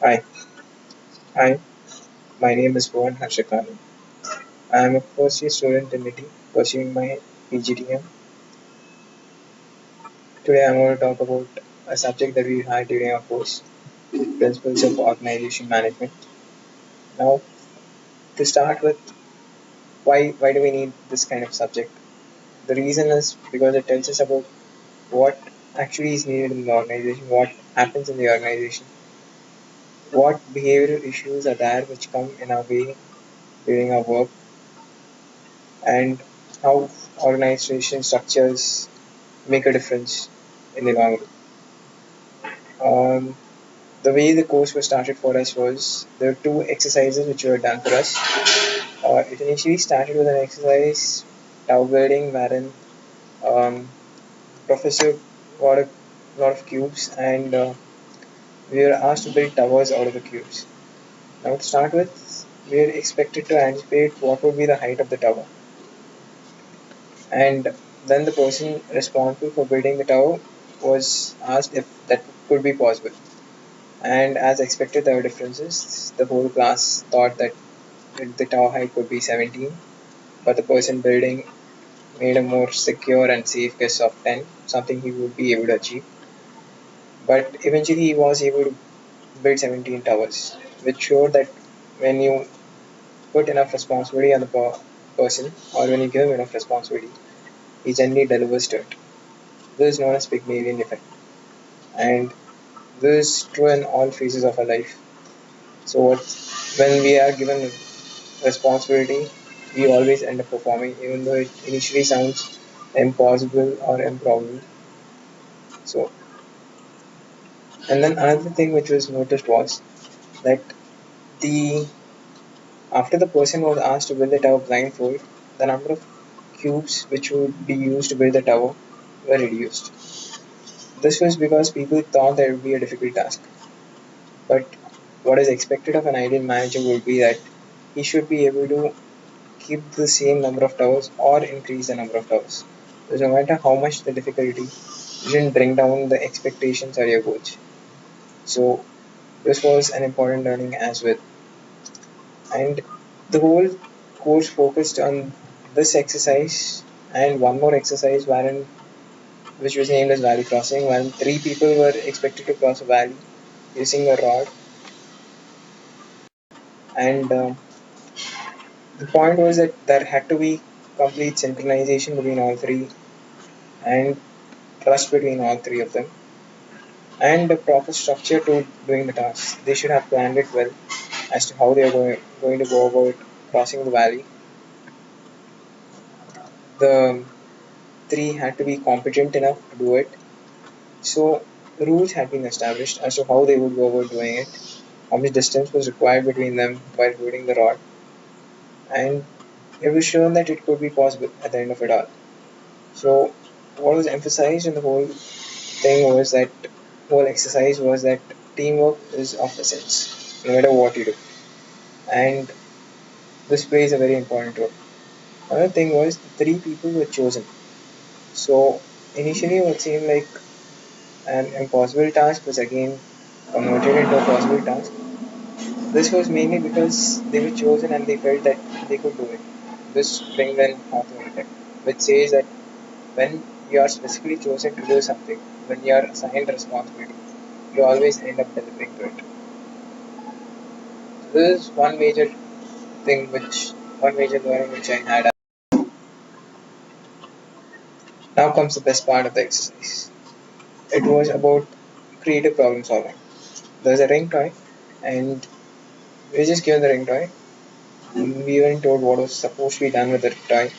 Hi, hi. My name is Bhuvan. I am a first year student in IT pursuing my PGDM. Today I'm going to talk about a subject that we had during our course, Principles of Organization Management. Now, to start with, why do we need this kind of subject? The reason is because it tells us about what actually is needed in the organization, what happens in the organization, what behavioral issues are there which come in our way during our work, and how organization structures make a difference in the long run. The way the course was started for us was there were two exercises which were done for us. It initially started with an exercise tower building wherein um, professor got a lot of cubes and we were asked to build towers out of the cubes. Now to start with, we were expected to anticipate what would be the height of the tower, and then the person responsible for building the tower was asked if that could be possible. And as expected, there were differences. The whole class thought that the tower height could be 17, but the person building made a more secure and safe guess of 10, something he would be able to achieve. But eventually, he was able to build 17 towers, which showed that when you put enough responsibility on the person, or when you give him enough responsibility, he generally delivers to it. This is known as Pygmalion effect, and this is true in all phases of our life. So, when we are given responsibility, we always end up performing, even though it initially sounds impossible or improbable. So, and then another thing which was noticed was that the after the person was asked to build the tower blindfold, the number of cubes which would be used to build the tower were reduced. This was because people thought that it would be a difficult task. But what is expected of an ideal manager would be that he should be able to keep the same number of towers or increase the number of towers. So no matter how much the difficulty, you shouldn't bring down the expectations or your goals. So this was an important learning as well. And the whole course focused on this exercise and one more exercise wherein which was named as valley crossing, when three people were expected to cross a valley using a rod. And the point was that there had to be complete synchronization between all three and trust between all three of them and a proper structure to doing the task. They should have planned it well as to how they are going to go about crossing the valley. The three had to be competent enough to do it. So rules had been established as to how they would go about doing it, how much distance was required between them while holding the rod, and it was shown that it could be possible at the end of it all. So what was emphasized in the whole exercise was that teamwork is of essence, no matter what you do. And this plays a very important role. Another thing was the three people were chosen. So initially what seemed like an impossible task was again converted into a possible task. This was mainly because they were chosen and they felt that they could do it. This brings an Hawthorne effect, which says that when you are specifically chosen to do something, when you are assigned responsibility, you always end up delivering to it. So this is one major learning which I had. Now comes the best part of the exercise. It was about creative problem solving. There's a ring toy, and we were just given the ring toy. We weren't told what was supposed to be done with the toy.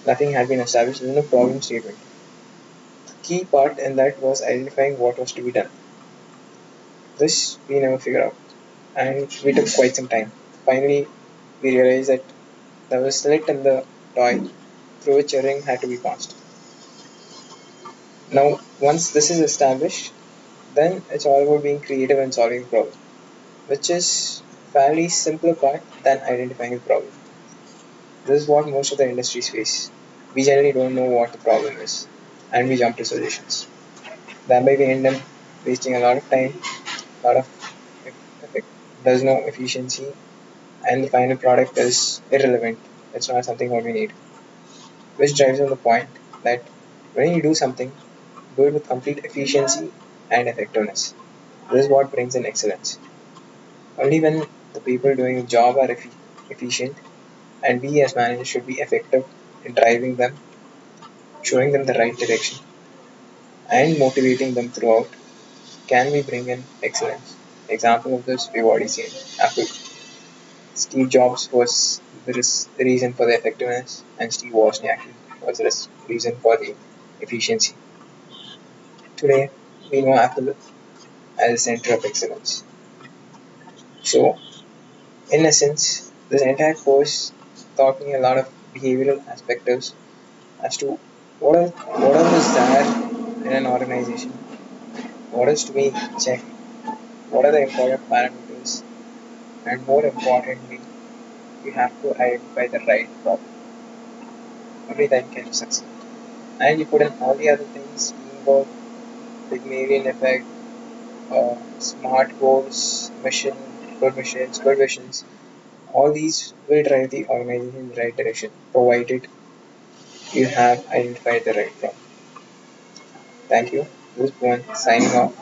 Nothing had been established. There was no problem statement. The key part in that was identifying what was to be done. This we never figured out, and we took quite some time. Finally, we realized that there was a slit in the toy through which a ring had to be passed. Now, once this is established, then it's all about being creative and solving the problem, which is fairly simpler part than identifying the problem. This is what most of the industries face. We generally don't know what the problem is, and we jump to solutions. Thereby, we end up wasting a lot of time, a lot of there's no efficiency, and the final product is irrelevant. It's not something what we need. Which drives on the point that when you do something, do it with complete efficiency and effectiveness. This is what brings in excellence. Only when the people doing the job are efficient, and we as managers should be effective in driving them, showing them the right direction, and motivating them throughout, can we bring in excellence? Example of this we've already seen. Apple. Steve Jobs was the reason for the effectiveness, and Steve Wozniak was the reason for the efficiency. Today, we know Apple as a center of excellence. So, in essence, this entire course taught me a lot of behavioral aspects as to what is there in an organization, what is to be checked, what are the important parameters, and more importantly, you have to identify the right problem. Only then can you succeed. And you put in all the other things, teamwork, Pygmalion effect, smart goals, good missions. All these will drive the organization in the right direction, provided you have identified the right problem. Thank you. This is Bhuvan signing off.